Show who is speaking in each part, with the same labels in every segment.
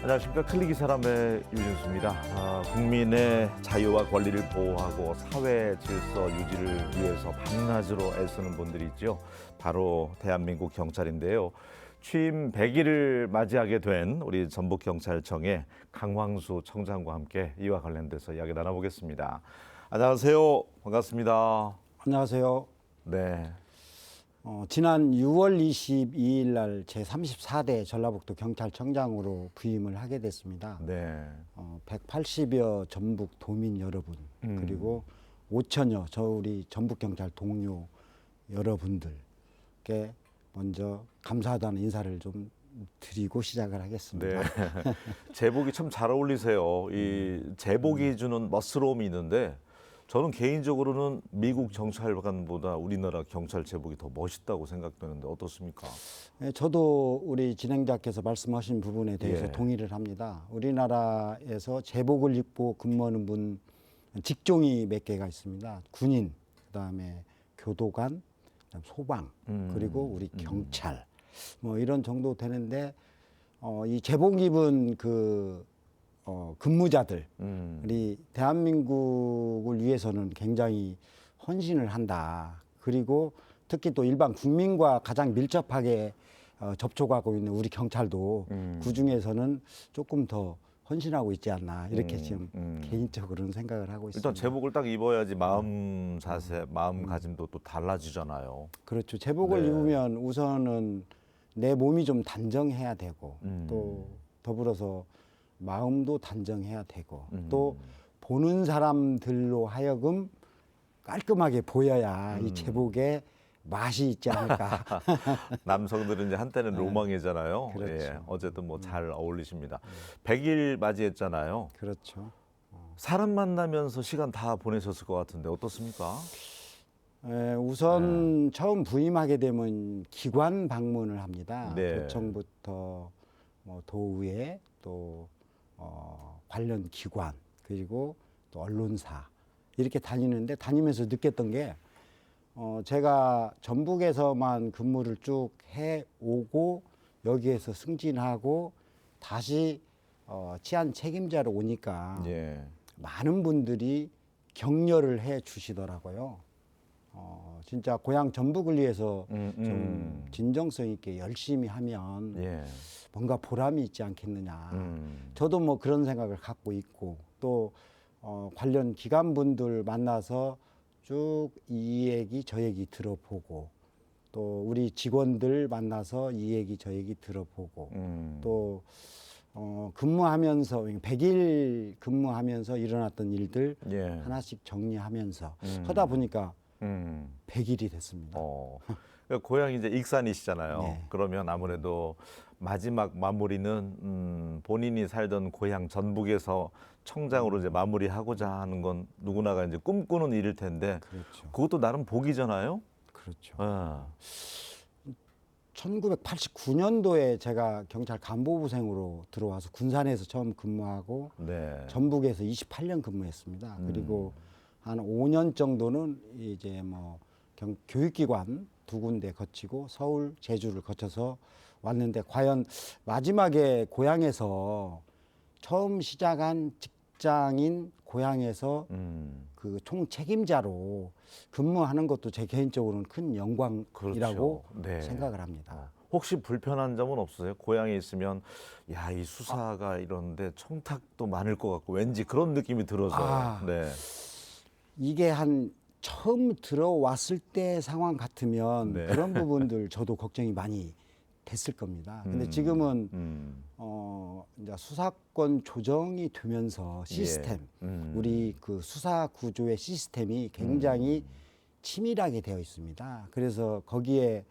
Speaker 1: 안녕하십니까. 클릭이 사람의 유진수입니다. 국민의 자유와 권리를 보호하고 사회 질서 유지를 위해서 밤낮으로 애쓰는 분들이 있죠. 바로 대한민국 경찰인데요. 취임 100일을 맞이하게 된 우리 전북경찰청의 강황수 청장과 함께 이와 관련돼서 이야기 나눠보겠습니다. 안녕하세요. 반갑습니다.
Speaker 2: 안녕하세요.
Speaker 1: 네.
Speaker 2: 지난 6월 22일 날 제34대 전라북도 경찰청장으로 부임을 하게 됐습니다.
Speaker 1: 네.
Speaker 2: 180여 전북 도민 여러분 그리고 5천여 우리 전북경찰 동료 여러분들께 먼저 감사하다는 인사를 좀 드리고 시작을 하겠습니다.
Speaker 1: 네. 제복이 참 잘 어울리세요. 이 제복이 주는 멋스러움이 있는데 저는 개인적으로는 미국 경찰관보다 우리나라 경찰 제복이 더 멋있다고 생각되는데 어떻습니까?
Speaker 2: 네, 저도 우리 진행자께서 말씀하신 부분에 대해서
Speaker 1: 예.
Speaker 2: 동의를 합니다. 우리나라에서 제복을 입고 근무하는 분 직종이 몇 개가 있습니다. 군인, 그다음에 교도관, 그다음 소방, 그리고 우리 경찰 뭐 이런 정도 되는데 이 제복 입은 근무자들 우리 대한민국을 위해서는 굉장히 헌신을 한다. 그리고 특히 또 일반 국민과 가장 밀접하게 접촉하고 있는 우리 경찰도 그 중에서는 조금 더 헌신하고 있지 않나 이렇게 지금 개인적으로는 생각을 하고 있습니다.
Speaker 1: 일단 제복을 딱 입어야지 마음 자세, 마음가짐도 또 달라지잖아요.
Speaker 2: 그렇죠. 제복을
Speaker 1: 네.
Speaker 2: 입으면 우선은 내 몸이 좀 단정해야 되고 또 더불어서 마음도 단정해야 되고 또 보는 사람들로 하여금 깔끔하게 보여야 이 제복에 맛이 있지 않을까.
Speaker 1: 남성들은 이제 한때는 로망이잖아요.
Speaker 2: 그렇죠.
Speaker 1: 예, 어쨌든 뭐 잘 어울리십니다. 100일 맞이했잖아요.
Speaker 2: 그렇죠.
Speaker 1: 사람 만나면서 시간 다 보내셨을 것 같은데 어떻습니까?
Speaker 2: 우선 처음 부임하게 되면 기관 방문을 합니다.
Speaker 1: 네.
Speaker 2: 도청부터 뭐 도의회 또 관련 기관 그리고 또 언론사 이렇게 다니는데 다니면서 느꼈던 게 제가 전북에서만 근무를 쭉 해오고 여기에서 승진하고 다시 치안 책임자로 오니까
Speaker 1: 예.
Speaker 2: 많은 분들이 격려를 해 주시더라고요. 진짜 고향 전북을 위해서 좀 진정성 있게 열심히 하면
Speaker 1: 예.
Speaker 2: 뭔가 보람이 있지 않겠느냐. 저도 뭐 그런 생각을 갖고 있고 또 관련 기관분들 만나서 쭉 이 얘기 저 얘기 들어보고 또 우리 직원들 만나서 이 얘기 저 얘기 들어보고 또 근무하면서 100일 근무하면서 일어났던 일들
Speaker 1: 예.
Speaker 2: 하나씩 정리하면서 하다 보니까 100일이 됐습니다.
Speaker 1: 그러니까 고향이 이제 익산이시잖아요.
Speaker 2: 네.
Speaker 1: 그러면 아무래도 마지막 마무리는 본인이 살던 고향 전북에서 청장으로 이제 마무리하고자 하는 건 누구나가 이제 꿈꾸는 일일 텐데
Speaker 2: 그렇죠.
Speaker 1: 그것도 나름 복이잖아요.
Speaker 2: 그렇죠.
Speaker 1: 예.
Speaker 2: 1989년도에 제가 경찰 간부부생으로 들어와서 군산에서 처음 근무하고
Speaker 1: 네.
Speaker 2: 전북에서 28년 근무했습니다. 그리고 한 5년 정도는 이제 뭐 교육기관 두 군데 거치고 서울, 제주를 거쳐서 왔는데 과연 마지막에 고향에서 처음 시작한 직장인 고향에서 그 총 책임자로 근무하는 것도 제 개인적으로는 큰 영광이라고
Speaker 1: 그렇죠. 네.
Speaker 2: 생각을 합니다.
Speaker 1: 혹시 불편한 점은 없으세요? 고향에 있으면 야, 이 수사가 이런데 청탁도 많을 것 같고 왠지 그런 느낌이 들어서요. 네.
Speaker 2: 이게 한 처음 들어왔을 때 상황 같으면
Speaker 1: 네.
Speaker 2: 그런 부분들 저도 걱정이 많이 됐을 겁니다. 근데 지금은 이제 수사권 조정이 되면서 시스템, 우리 그 수사 구조의 시스템이 굉장히 치밀하게 되어 있습니다. 그래서 거기에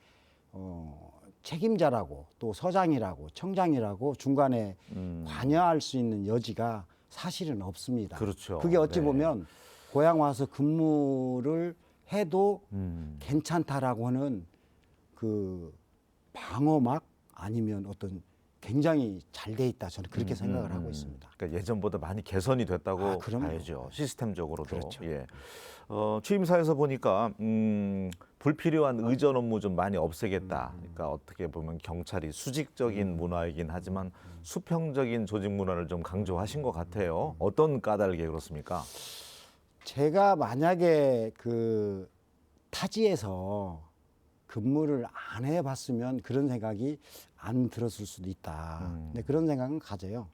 Speaker 2: 책임자라고 또 서장이라고 청장이라고 중간에 관여할 수 있는 여지가 사실은 없습니다.
Speaker 1: 그렇죠.
Speaker 2: 그게 어찌
Speaker 1: 네.
Speaker 2: 보면 고향 와서 근무를 해도 괜찮다라고 하는 그 방어막 아니면 어떤 굉장히 잘 돼 있다. 저는 그렇게 생각을 하고 있습니다.
Speaker 1: 그러니까 예전보다 많이 개선이 됐다고
Speaker 2: 그럼요.
Speaker 1: 봐야죠. 시스템적으로도.
Speaker 2: 그렇죠.
Speaker 1: 예. 취임사에서 보니까 불필요한 의전 업무 좀 많이 없애겠다. 그러니까 어떻게 보면 경찰이 수직적인 문화이긴 하지만 수평적인 조직 문화를 좀 강조하신 것 같아요. 어떤 까닭에 그렇습니까?
Speaker 2: 제가 만약에 그 타지에서 근무를 안 해봤으면 그런 생각이 안 들었을 수도 있다. 근데 그런 생각은 가져요.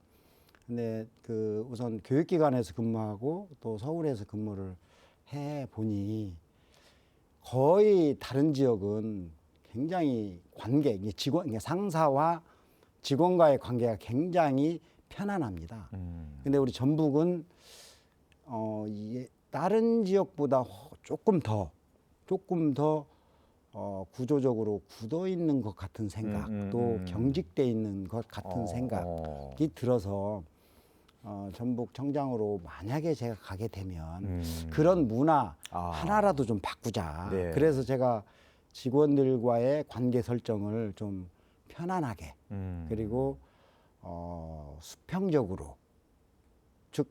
Speaker 2: 근데 그 우선 교육기관에서 근무하고 또 서울에서 근무를 해 보니 거의 다른 지역은 굉장히 관계, 이게 직원, 이게 상사와 직원과의 관계가 굉장히 편안합니다. 근데 우리 전북은 이게 다른 지역보다 조금 더 구조적으로 굳어 있는 것 같은 생각, 또 경직돼 있는 것 같은 생각이 들어서 전북 청장으로 만약에 제가 가게 되면 그런 문화 하나라도 좀 바꾸자.
Speaker 1: 네.
Speaker 2: 그래서 제가 직원들과의 관계 설정을 좀 편안하게 그리고 수평적으로 즉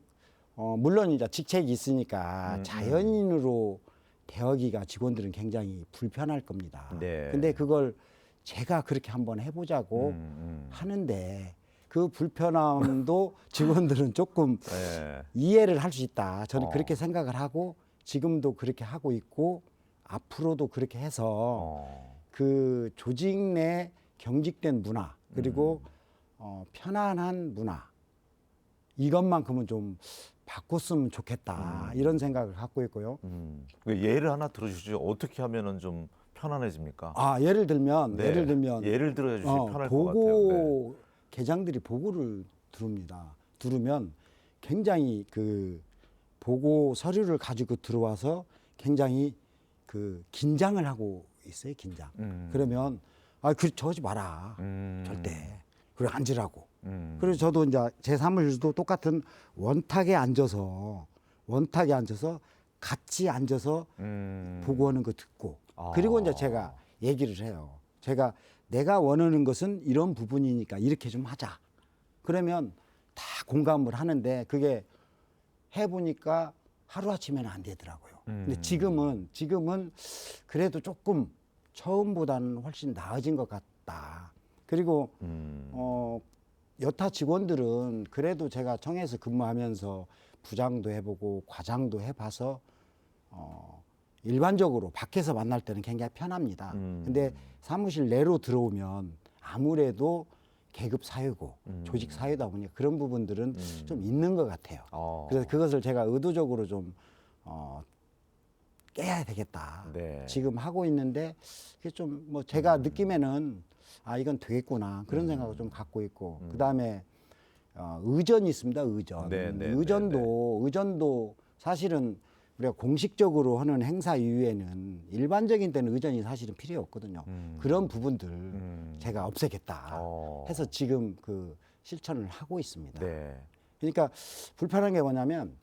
Speaker 2: 물론 이제 직책이 있으니까 자연인으로 대하기가 직원들은 굉장히 불편할 겁니다.
Speaker 1: 네.
Speaker 2: 근데 그걸 제가 그렇게 한번 해보자고 하는데 그 불편함도 직원들은 조금
Speaker 1: 네.
Speaker 2: 이해를 할 수 있다. 저는 그렇게 생각을 하고 지금도 그렇게 하고 있고 앞으로도 그렇게 해서 그 조직 내 경직된 문화 그리고 편안한 문화 이것만큼은 좀 바꿨으면 좋겠다 이런 생각을 갖고 있고요.
Speaker 1: 그 예를 하나 들어주시죠. 어떻게 하면은 좀 편안해집니까?
Speaker 2: 예를 들면
Speaker 1: 네. 예를 들어 주시면 편할 것 같아요.
Speaker 2: 보고 계장들이 보고를 들읍니다. 들으면 굉장히 그 보고 서류를 가지고 들어와서 굉장히 그 긴장을 하고 있어요. 긴장. 그러면 저러지 마라. 절대. 그리고 앉으라고. 그래서 저도 이제 제 사무실도 똑같은 원탁에 앉아서 같이 앉아서 보고하는 거 듣고 그리고 이제 제가 얘기를 해요. 내가 원하는 것은 이런 부분이니까 이렇게 좀 하자. 그러면 다 공감을 하는데 그게 해보니까 하루아침에는 안 되더라고요. 근데 지금은 그래도 조금 처음보다는 훨씬 나아진 것 같다. 그리고 여타 직원들은 그래도 제가 청에서 근무하면서 부장도 해보고 과장도 해봐서 일반적으로 밖에서 만날 때는 굉장히 편합니다. 근데 사무실 내로 들어오면 아무래도 계급 사유고 조직 사유다 보니 그런 부분들은 좀 있는 것 같아요. 그래서 그것을 제가 의도적으로 좀 깨야 되겠다.
Speaker 1: 네.
Speaker 2: 지금 하고 있는데 그게 좀 뭐 제가 느낌에는 이건 되겠구나 그런 생각을 좀 갖고 있고 그 다음에 의전이 있습니다. 의전.
Speaker 1: 네, 네,
Speaker 2: 의전도 사실은 우리가 공식적으로 하는 행사 이후에는 일반적인 때는 의전이 사실은 필요 없거든요. 그런 부분들 제가 없애겠다 해서 지금 그 실천을 하고 있습니다.
Speaker 1: 네.
Speaker 2: 그러니까 불편한 게 뭐냐면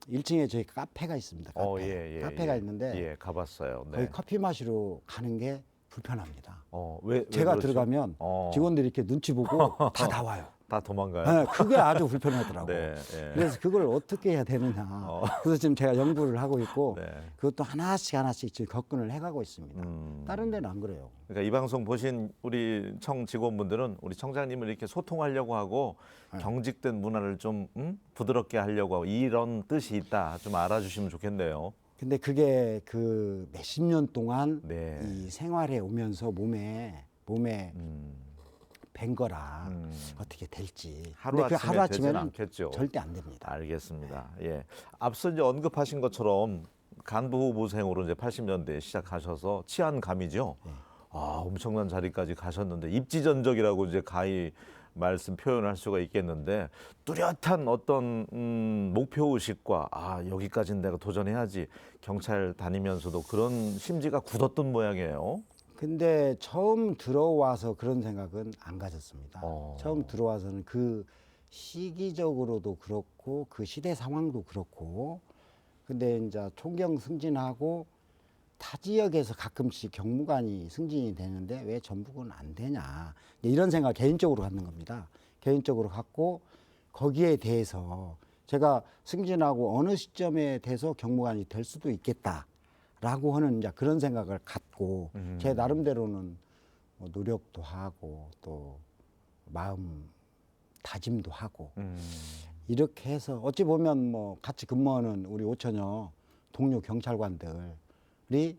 Speaker 2: 1층에 저희 카페가 있습니다. 카페가
Speaker 1: 예.
Speaker 2: 있는데
Speaker 1: 예, 가봤어요. 네.
Speaker 2: 거기 커피 마시러 가는 게 불편합니다.
Speaker 1: 왜
Speaker 2: 제가
Speaker 1: 그렇죠?
Speaker 2: 들어가면 직원들이 이렇게 눈치 보고 다 나와요.
Speaker 1: 다 도망가요.
Speaker 2: 네, 그게 아주 불편하더라고요.
Speaker 1: 네, 예.
Speaker 2: 그래서 그걸 어떻게 해야 되느냐. 그래서 지금 제가 연구를 하고 있고
Speaker 1: 네.
Speaker 2: 그것도 하나씩 지금 접근을 해가고 있습니다. 다른 데는 안 그래요.
Speaker 1: 그러니까 이 방송 보신 우리 청 직원분들은 우리 청장님을 이렇게 소통하려고 하고 경직된 문화를 좀 부드럽게 하려고 하고 이런 뜻이 있다. 좀 알아주시면 좋겠네요.
Speaker 2: 근데 그게 그 몇십 년 동안
Speaker 1: 네.
Speaker 2: 이 생활에 오면서 몸에 밴 거라 어떻게 될지. 근데 그
Speaker 1: 하루아침에 되지는
Speaker 2: 하루아침에는
Speaker 1: 않겠죠.
Speaker 2: 절대 안 됩니다.
Speaker 1: 알겠습니다. 예. 앞서 이제 언급하신 것처럼 간부 후보생으로 이제 80년대에 시작하셔서 치안감이죠. 엄청난 자리까지 가셨는데 입지전적이라고 이제 가히 말씀 표현할 수가 있겠는데 뚜렷한 어떤 목표 의식과 여기까지는 내가 도전해야지 경찰 다니면서도 그런 심지가 굳었던 모양이에요.
Speaker 2: 근데 처음 들어와서 그런 생각은 안 가졌습니다. 처음 들어와서는 그 시기적으로도 그렇고 그 시대 상황도 그렇고 근데 이제 총경 승진하고 타 지역에서 가끔씩 경무관이 승진이 되는데 왜 전북은 안 되냐 이런 생각 개인적으로 갖는 겁니다. 개인적으로 갖고 거기에 대해서 제가 승진하고 어느 시점에 돼서 경무관이 될 수도 있겠다라고 하는 이제 그런 생각을 갖고 제 나름대로는 뭐 노력도 하고 또 마음 다짐도 하고 이렇게 해서 어찌 보면 뭐 같이 근무하는 우리 5천여 동료 경찰관들이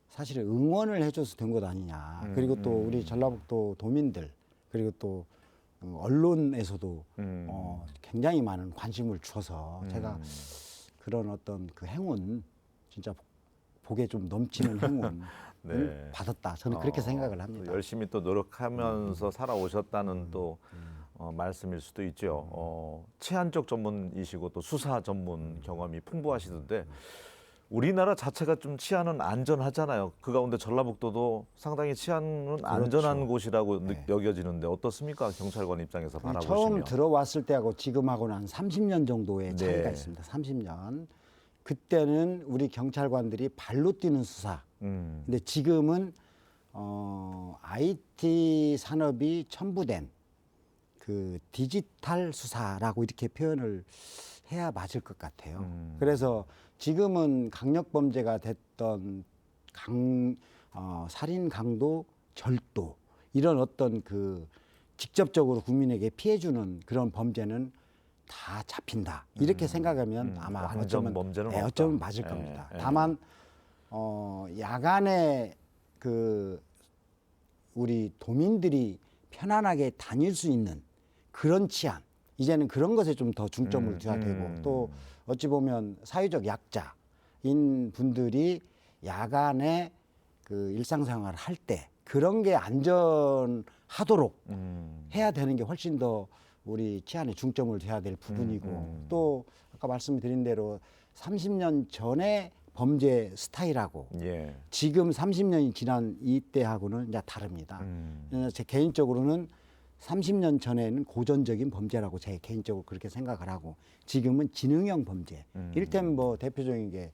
Speaker 2: 사실은 응원을 해줘서 된 것 아니냐. 그리고 또 우리 전라북도 도민들 그리고 또 언론에서도 굉장히 많은 관심을 줘서 제가 그런 어떤 그 행운 진짜 복에 좀 넘치는 행운을
Speaker 1: 네.
Speaker 2: 받았다. 저는 그렇게 생각을 합니다.
Speaker 1: 열심히 또 노력하면서 살아오셨다는 또 말씀일 수도 있죠. 치안 쪽 전문이시고 또 수사 전문 경험이 풍부하시던데 우리나라 자체가 좀 치안은 안전하잖아요. 그 가운데 전라북도도 상당히 치안은 안전한 곳이라고 여겨지는데 어떻습니까? 경찰관 입장에서 바라보시면.
Speaker 2: 처음 들어왔을 때하고 지금하고는 한 30년 정도의 차이가
Speaker 1: 네.
Speaker 2: 있습니다. 30년. 그때는 우리 경찰관들이 발로 뛰는 수사. 근데 지금은 IT 산업이 첨부된 그 디지털 수사라고 이렇게 표현을 해야 맞을 것 같아요. 그래서 지금은 강력 범죄가 됐던 살인, 강도, 절도 이런 어떤 그 직접적으로 국민에게 피해 주는 그런 범죄는 다 잡힌다. 이렇게 생각하면 아마
Speaker 1: 완전
Speaker 2: 어쩌면
Speaker 1: 범죄는
Speaker 2: 어쩌면
Speaker 1: 없다.
Speaker 2: 맞을
Speaker 1: 예,
Speaker 2: 겁니다.
Speaker 1: 예.
Speaker 2: 다만 야간에 그 우리 도민들이 편안하게 다닐 수 있는 그런 치안 이제는 그런 것에 좀 더 중점을 둬야 되고 또 어찌 보면 사회적 약자인 분들이 야간에 그 일상생활을 할 때 그런 게 안전하도록 해야 되는 게 훨씬 더 우리 치안에 중점을 둬야 될 부분이고 또 아까 말씀드린 대로 30년 전에 범죄 스타일하고
Speaker 1: 예.
Speaker 2: 지금 30년이 지난 이때하고는 이제 다릅니다. 제 개인적으로는 30년 전에는 고전적인 범죄라고 제 개인적으로 그렇게 생각을 하고 지금은 지능형 범죄. 이를테면 뭐 대표적인 게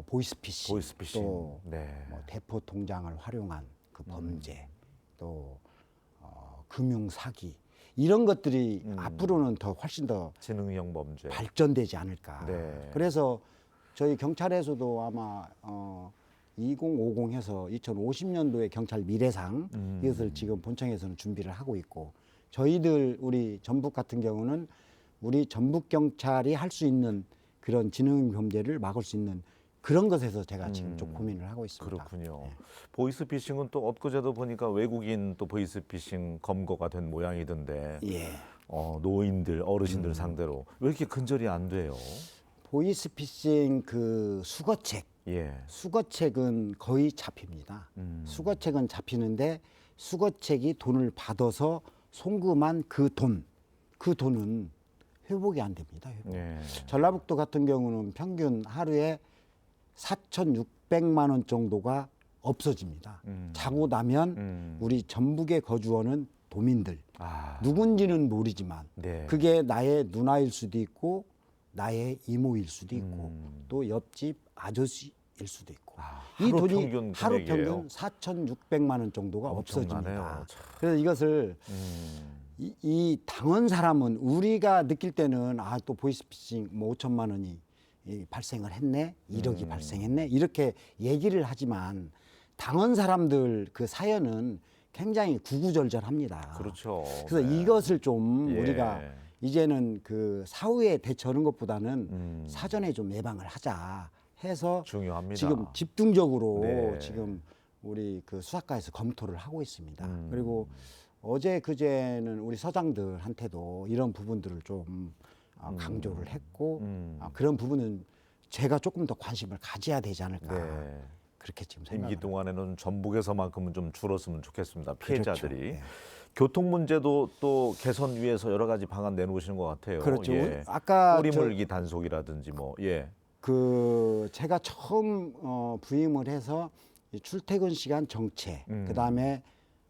Speaker 2: 보이스피싱,
Speaker 1: 보이스피싱.
Speaker 2: 또
Speaker 1: 네.
Speaker 2: 뭐 대포 통장을 활용한 그 범죄, 또 금융 사기 이런 것들이 앞으로는 더 훨씬 더
Speaker 1: 지능형 범죄.
Speaker 2: 발전되지 않을까.
Speaker 1: 네.
Speaker 2: 그래서 저희 경찰에서도 아마 2050 해서 2050년도에 경찰 미래상 이것을 지금 본청에서는 준비를 하고 있고 저희들 우리 전북 같은 경우는 우리 전북 경찰이 할 수 있는 그런 지능 범죄를 막을 수 있는 그런 것에서 제가 지금 좀 고민을 하고 있습니다.
Speaker 1: 그렇군요. 보이스피싱은 또 엊그제도 보니까 외국인 또 보이스피싱 검거가 된 모양이던데
Speaker 2: 예.
Speaker 1: 노인들, 어르신들 상대로 왜 이렇게 근절이 안 돼요?
Speaker 2: 보이스피싱 그 수거책
Speaker 1: 예.
Speaker 2: 수거책은 거의 잡힙니다. 수거책은 잡히는데 수거책이 돈을 받아서 송금한 그 돈은 회복이 안 됩니다. 회복.
Speaker 1: 예.
Speaker 2: 전라북도 같은 경우는 평균 하루에 4,600만 원 정도가 없어집니다. 자고 나면 우리 전북에 거주하는 도민들 누군지는 모르지만
Speaker 1: 네.
Speaker 2: 그게 나의 누나일 수도 있고 나의 이모일 수도 있고 또 옆집 아저씨일 수도 있고 이
Speaker 1: 하루
Speaker 2: 돈이
Speaker 1: 평균
Speaker 2: 하루
Speaker 1: 금액이에요.
Speaker 2: 평균 4,600만 원 정도가
Speaker 1: 엄청나네요.
Speaker 2: 없어집니다. 그래서 이것을 이 당한 사람은 우리가 느낄 때는 또 보이스피싱 뭐 5천만 원이 발생을 했네, 1억이 발생했네 이렇게 얘기를 하지만 당한 사람들 그 사연은 굉장히 구구절절합니다.
Speaker 1: 그렇죠.
Speaker 2: 그래서
Speaker 1: 네.
Speaker 2: 이것을 좀
Speaker 1: 예.
Speaker 2: 우리가 이제는 그 사후에 대처하는 것보다는 사전에 좀 예방을 하자 해서
Speaker 1: 중요합니다.
Speaker 2: 지금 집중적으로
Speaker 1: 네.
Speaker 2: 지금 우리 그 수사과에서 검토를 하고 있습니다. 그리고 어제 그제는 우리 서장들한테도 이런 부분들을 좀 강조를 했고 그런 부분은 제가 조금 더 관심을 가져야 되지 않을까
Speaker 1: 네.
Speaker 2: 그렇게 지금
Speaker 1: 임기
Speaker 2: 생각합니다.
Speaker 1: 동안에는 전북에서만큼은 좀 줄었으면 좋겠습니다. 피해자들이.
Speaker 2: 그렇죠. 네.
Speaker 1: 교통 문제도 또 개선 위해서 여러 가지 방안 내놓으시는 것 같아요.
Speaker 2: 그렇죠.
Speaker 1: 예.
Speaker 2: 아까
Speaker 1: 꼬리물기 단속이라든지 뭐 예.
Speaker 2: 그 제가 처음 부임을 해서 이 출퇴근 시간 정체, 그다음에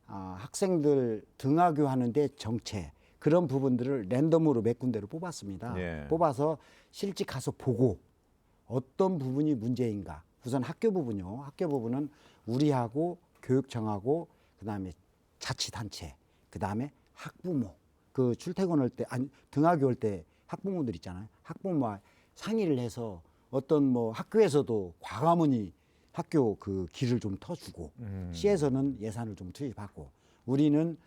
Speaker 2: 학생들 등하교 하는데 정체 그런 부분들을 랜덤으로 몇 군데로 뽑았습니다.
Speaker 1: 예.
Speaker 2: 뽑아서 실제 가서 보고 어떤 부분이 문제인가 우선 학교 부분요. 학교 부분은 우리하고 교육청하고 그다음에 자치단체, 그다음에 학부모. 그 출퇴근할 때 아니 등하교 할 때 학부모들 있잖아요. 학부모와 상의를 해서 어떤 뭐 학교에서도 과감히 학교 그 길을 좀 터주고 시에서는 예산을 좀 투입하고 우리는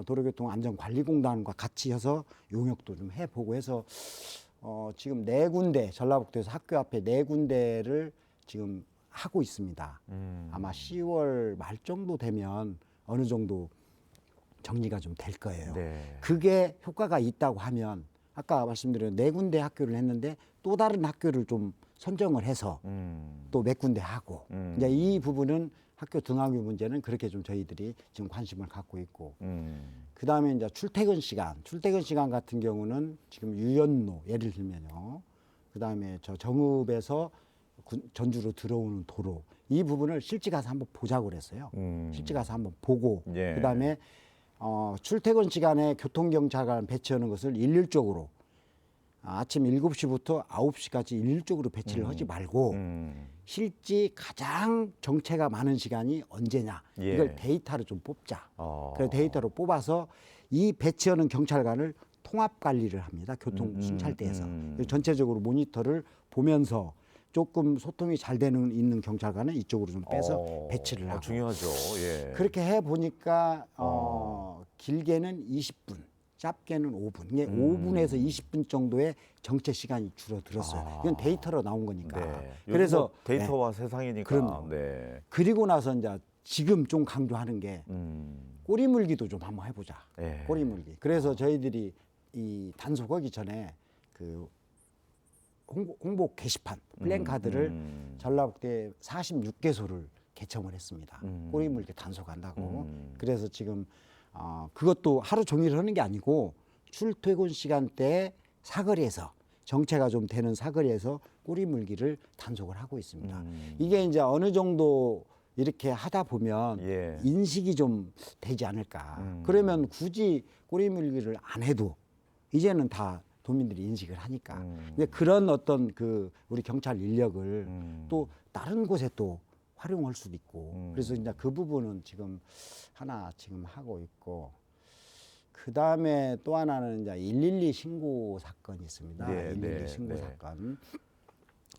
Speaker 2: 도로교통안전관리공단과 같이 해서 용역도 좀 해보고 해서 지금 4군데 전라북도에서 학교 앞에 4군데를 지금 하고 있습니다. 아마 10월 말 정도 되면 어느 정도 정리가 좀 될 거예요.
Speaker 1: 네.
Speaker 2: 그게 효과가 있다고 하면 아까 말씀드린 4군데 학교를 했는데 또 다른 학교를 좀 선정을 해서 또 몇 군데 하고 이제 이 부분은 학교 등하교 문제는 그렇게 좀 저희들이 지금 관심을 갖고 있고 그다음에 이제 출퇴근 시간 같은 경우는 지금 유연로 예를 들면요. 그다음에 저 정읍에서 전주로 들어오는 도로 이 부분을 실제 가서 한번 보자고 그랬어요. 실제 가서 한번 보고
Speaker 1: 예.
Speaker 2: 그다음에 출퇴근 시간에 교통경찰관 배치하는 것을 일률적으로 아침 7시부터 9시까지 일률적으로 배치를 하지 말고 실제 가장 정체가 많은 시간이 언제냐
Speaker 1: 예.
Speaker 2: 이걸 데이터로 좀 뽑자. 그래서 데이터로 뽑아서 이 배치하는 경찰관을 통합 관리를 합니다. 교통 순찰대에서 전체적으로 모니터를 보면서 조금 소통이 잘 되는 있는 경찰관은 이쪽으로 좀 빼서 배치를 하고
Speaker 1: 중요하죠. 예.
Speaker 2: 그렇게 해 보니까 길게는 20분, 짧게는 5분. 이게 5분에서 20분 정도의 정체 시간이 줄어들었어요. 이건 데이터로 나온 거니까.
Speaker 1: 네.
Speaker 2: 그래서
Speaker 1: 뭐 데이터와 세상이니까.
Speaker 2: 그럼요.
Speaker 1: 네.
Speaker 2: 그리고 나서 이제 지금 좀 강조하는 게 꼬리 물기도 좀 한번 해보자.
Speaker 1: 예.
Speaker 2: 꼬리 물기. 그래서 저희들이 이 단속하기 전에 그 홍보 게시판 플랜카드를 전라북도에 46개소를 개청을 했습니다. 꼬리 물기 단속한다고. 그래서 지금 그것도 하루 종일 하는 게 아니고 출퇴근 시간대에 사거리에서 정체가 좀 되는 사거리에서 꼬리 물기를 단속을 하고 있습니다. 이게 이제 어느 정도 이렇게 하다 보면
Speaker 1: 예.
Speaker 2: 인식이 좀 되지 않을까. 그러면 굳이 꼬리 물기를 안 해도 이제는 다 도민들이 인식을 하니까. 근데 그런 어떤 그 우리 경찰 인력을 또 다른 곳에 또 활용할 수도 있고. 그래서 이제 그 부분은 지금 하나 지금 하고 있고. 그 다음에 또 하나는 이제 112 신고 사건이 있습니다.
Speaker 1: 네,
Speaker 2: 112
Speaker 1: 네,
Speaker 2: 신고
Speaker 1: 네.
Speaker 2: 사건.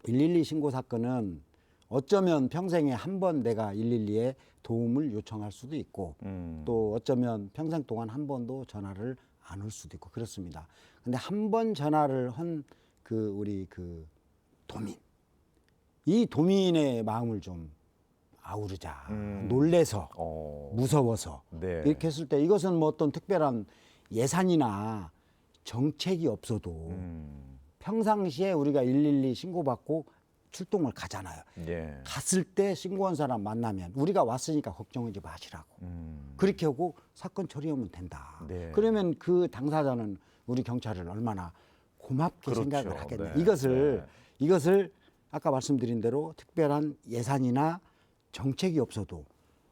Speaker 2: 112 신고 사건은 어쩌면 평생에 한 번 내가 112에 도움을 요청할 수도 있고 또 어쩌면 평생 동안 한 번도 전화를 안 올 수도 있고 그렇습니다. 근데 한 번 전화를 한 그 우리 그 도민, 이 도민의 마음을 좀 아우르자. 놀래서 무서워서
Speaker 1: 네.
Speaker 2: 이렇게 했을 때 이것은 뭐 어떤 특별한 예산이나 정책이 없어도 평상시에 우리가 112 신고받고 출동을 가잖아요.
Speaker 1: 예.
Speaker 2: 갔을 때 신고한 사람 만나면 우리가 왔으니까 걱정하지 마시라고. 그렇게 하고 사건 처리하면 된다.
Speaker 1: 네.
Speaker 2: 그러면 그 당사자는 우리 경찰을 얼마나 고맙게
Speaker 1: 그렇죠.
Speaker 2: 생각을 하겠냐.
Speaker 1: 네.
Speaker 2: 이것을 아까 말씀드린 대로 특별한 예산이나 정책이 없어도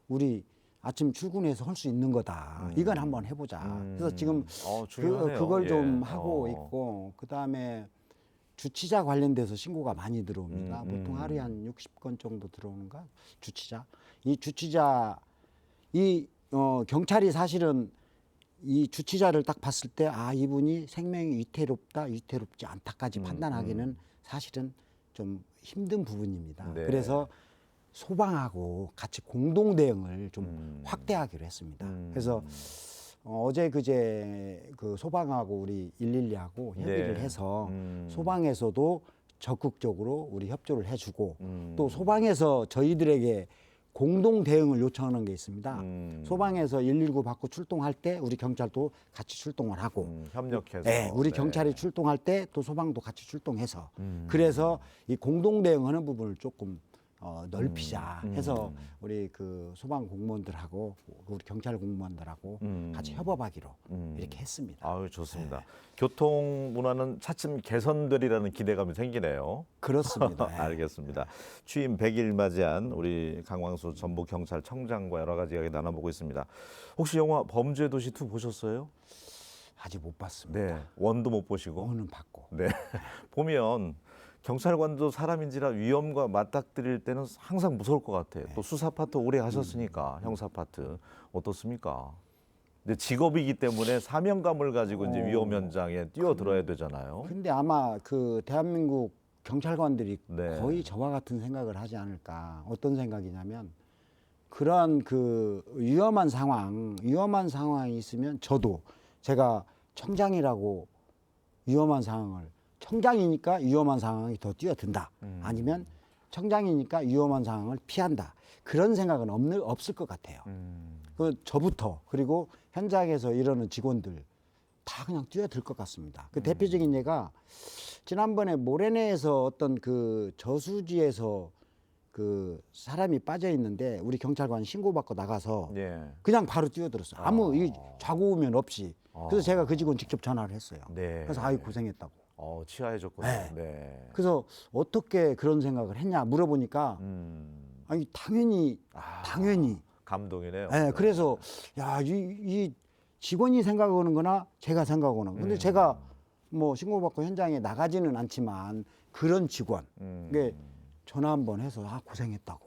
Speaker 2: 우리 아침 출근해서 할 수 있는 거다. 이건 한번 해보자. 그래서 지금
Speaker 1: 중요하네요.
Speaker 2: 그걸 좀
Speaker 1: 예.
Speaker 2: 하고 있고 그다음에 주치자 관련돼서 신고가 많이 들어옵니다. 보통 하루에 한 60건 정도 들어오는가 주치자. 이 주치자 경찰이 사실은 이 주치자를 딱 봤을 때 이분이 생명이 위태롭다, 위태롭지 않다까지 판단하기는 사실은 좀 힘든 부분입니다.
Speaker 1: 네.
Speaker 2: 그래서 소방하고 같이 공동 대응을 좀 확대하기로 했습니다. 그래서 어제 그제 그 소방하고 우리 112하고 협의를
Speaker 1: 네.
Speaker 2: 해서 소방에서도 적극적으로 우리 협조를 해주고 또 소방에서 저희들에게 공동 대응을 요청하는 게 있습니다. 소방에서 119 받고 출동할 때 우리 경찰도 같이 출동을 하고
Speaker 1: 협력해서.
Speaker 2: 네, 우리 경찰이 출동할 때 또 소방도 같이 출동해서 그래서 이 공동 대응하는 부분을 조금 넓히자 해서 우리 그 소방 공무원들하고 우리 경찰 공무원들하고 같이 협업하기로 이렇게 했습니다.
Speaker 1: 아유, 좋습니다. 교통 문화는 차츰 개선되리라는 기대감이 생기네요.
Speaker 2: 그렇습니다.
Speaker 1: 알겠습니다. 취임 100일 맞이한 우리 강광수 전북경찰청장과 여러 가지 이야기 나눠보고 있습니다. 혹시 영화 범죄도시 2 보셨어요?
Speaker 2: 아직 못 봤습니다.
Speaker 1: 네, 원도 못 보시고.
Speaker 2: 오는 봤고.
Speaker 1: 네, 보면 경찰관도 사람인지라 위험과 맞닥뜨릴 때는 항상 무서울 것 같아요. 또 수사 파트 오래 하셨으니까 형사 파트 어떻습니까? 근데 직업이기 때문에 사명감을 가지고 이제 위험 현장에 뛰어들어야 되잖아요.
Speaker 2: 근데 아마 그 대한민국 경찰관들이
Speaker 1: 네.
Speaker 2: 거의 저와 같은 생각을 하지 않을까. 어떤 생각이냐면 그런 그 위험한 상황이 있으면 저도 제가 청장이라고 위험한 상황을 청장이니까 위험한 상황이 더 뛰어든다. 아니면 청장이니까 위험한 상황을 피한다. 그런 생각은 없을 것 같아요. 그 저부터 그리고 현장에서 이러는 직원들 다 그냥 뛰어들 것 같습니다. 그 대표적인 예가 지난번에 모래내에서 어떤 그 저수지에서 그 사람이 빠져 있는데 우리 경찰관 신고받고 나가서
Speaker 1: 예.
Speaker 2: 그냥 바로 뛰어들었어요. 아무 이 좌고우면 없이. 그래서 제가 그 직원 직접 전화를 했어요.
Speaker 1: 네.
Speaker 2: 그래서 아이 고생했다고.
Speaker 1: 치하해졌군요.
Speaker 2: 네.
Speaker 1: 네.
Speaker 2: 그래서 어떻게 그런 생각을 했냐 물어보니까 아니 당연히
Speaker 1: 감동이네요.
Speaker 2: 네, 그래서 야, 이 직원이 생각하는 거나 제가 생각하는 거. 근데 제가 뭐 신고받고 현장에 나가지는 않지만 그런 직원 이게 전화 한번 해서 고생했다고.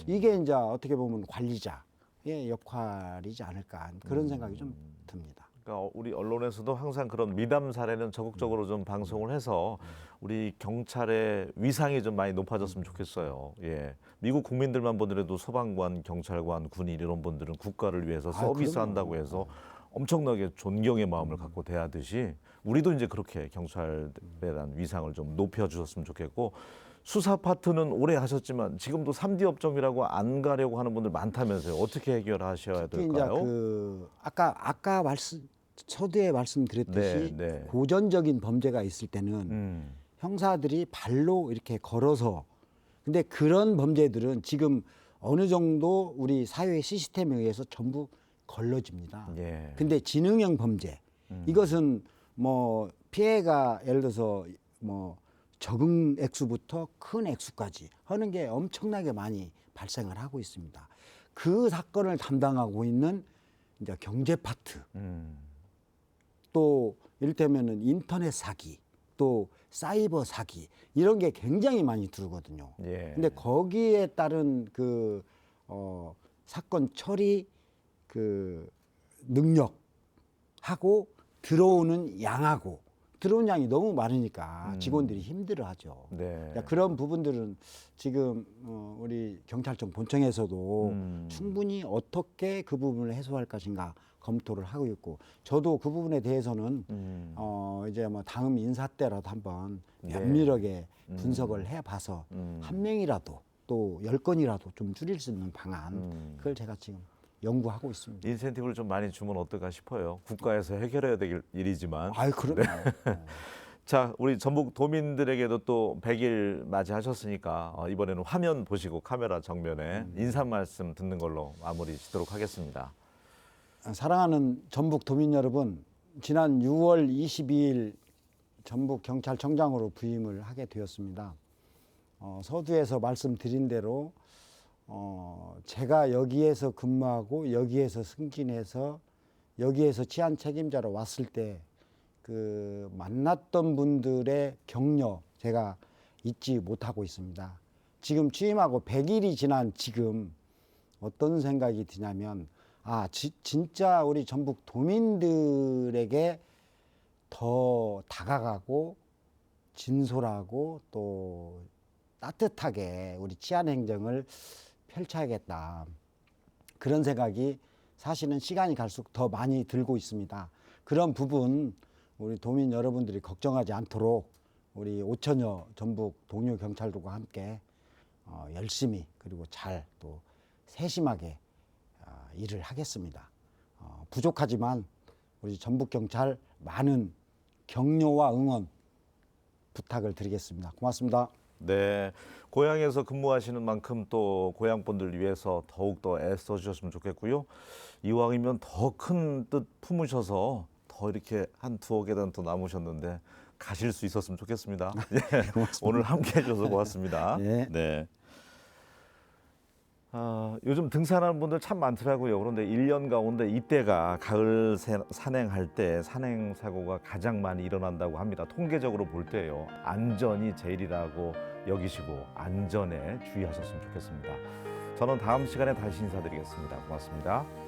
Speaker 2: 이게 이제 어떻게 보면 관리자의 역할이지 않을까 그런 생각이 좀 듭니다.
Speaker 1: 그러니까 우리 언론에서도 항상 그런 미담 사례는 적극적으로 좀 방송을 해서 우리 경찰의 위상이 좀 많이 높아졌으면 좋겠어요. 예. 미국 국민들만 보더라도 소방관, 경찰관, 군인 이런 분들은 국가를 위해서 서비스한다고 해서 엄청나게 존경의 마음을 갖고 대하듯이 우리도 이제 그렇게 경찰에 대한 위상을 좀 높여주셨으면 좋겠고 수사 파트는 오래 하셨지만 지금도 3D 업종이라고 안 가려고 하는 분들 많다면서요. 어떻게 해결하셔야
Speaker 2: 특히
Speaker 1: 될까요?
Speaker 2: 이제 그 아까 서두에 말씀드렸듯이
Speaker 1: 네.
Speaker 2: 고전적인 범죄가 있을 때는 형사들이 발로 이렇게 걸어서 근데 그런 범죄들은 지금 어느 정도 우리 사회 시스템에 의해서 전부 걸러집니다.
Speaker 1: 예.
Speaker 2: 근데 지능형 범죄 이것은 뭐 피해가 예를 들어서 뭐 적은 액수부터 큰 액수까지 하는 게 엄청나게 많이 발생을 하고 있습니다. 그 사건을 담당하고 있는 이제 경제 파트, 또 이를테면은 인터넷 사기, 또 사이버 사기 이런 게 굉장히 많이 들거든요.
Speaker 1: 예.
Speaker 2: 근데 거기에 따른 그 사건 처리 그 능력하고 들어오는 양하고 들어온 양이 너무 많으니까 직원들이 힘들어하죠.
Speaker 1: 네.
Speaker 2: 그런 부분들은 지금 우리 경찰청 본청에서도 충분히 어떻게 그 부분을 해소할 것인가 검토를 하고 있고 저도 그 부분에 대해서는 이제 뭐 다음 인사 때라도 한번 면밀하게 분석을 해봐서 한 명이라도 또 10건이라도 좀 줄일 수 있는 방안 그걸 제가 지금 연구하고 있습니다.
Speaker 1: 인센티브를 좀 많이 주면 어떨까 싶어요. 국가에서 해결해야 될 일이지만.
Speaker 2: 아이 그럼요.
Speaker 1: 자, 우리 전북 도민들에게도 또 100일 맞이하셨으니까 이번에는 화면 보시고 카메라 정면에 인사 말씀 듣는 걸로 마무리 짓도록 하겠습니다.
Speaker 2: 사랑하는 전북 도민 여러분, 지난 6월 22일 전북 경찰청장으로 부임을 하게 되었습니다. 서두에서 말씀드린 대로 제가 여기에서 근무하고 여기에서 승진해서 여기에서 치안 책임자로 왔을 때 그 만났던 분들의 격려 제가 잊지 못하고 있습니다. 지금 취임하고 100일이 지난 지금 어떤 생각이 드냐면 진짜 우리 전북 도민들에게 더 다가가고 진솔하고 또 따뜻하게 우리 치안 행정을 펼쳐야겠다. 그런 생각이 사실은 시간이 갈수록 더 많이 들고 있습니다. 그런 부분 우리 도민 여러분들이 걱정하지 않도록 우리 5천여 전북 동료 경찰들과 함께 열심히 그리고 잘 또 세심하게 일을 하겠습니다. 부족하지만 우리 전북 경찰 많은 격려와 응원 부탁을 드리겠습니다. 고맙습니다.
Speaker 1: 네, 고향에서 근무하시는 만큼 또 고향 분들 위해서 더욱더 애써 주셨으면 좋겠고요. 이왕이면 더 큰 뜻 품으셔서 더 이렇게 한 2억 계단 더 남으셨는데 가실 수 있었으면 좋겠습니다. 예, 오늘 함께 해줘서 고맙습니다.
Speaker 2: 네.
Speaker 1: 네. 요즘 등산하는 분들 참 많더라고요. 그런데 1년 가운데 이때가 가을 산행할 때 산행 사고가 가장 많이 일어난다고 합니다. 통계적으로 볼 때요. 안전이 제일이라고 여기시고 안전에 주의하셨으면 좋겠습니다. 저는 다음 시간에 다시 인사드리겠습니다. 고맙습니다.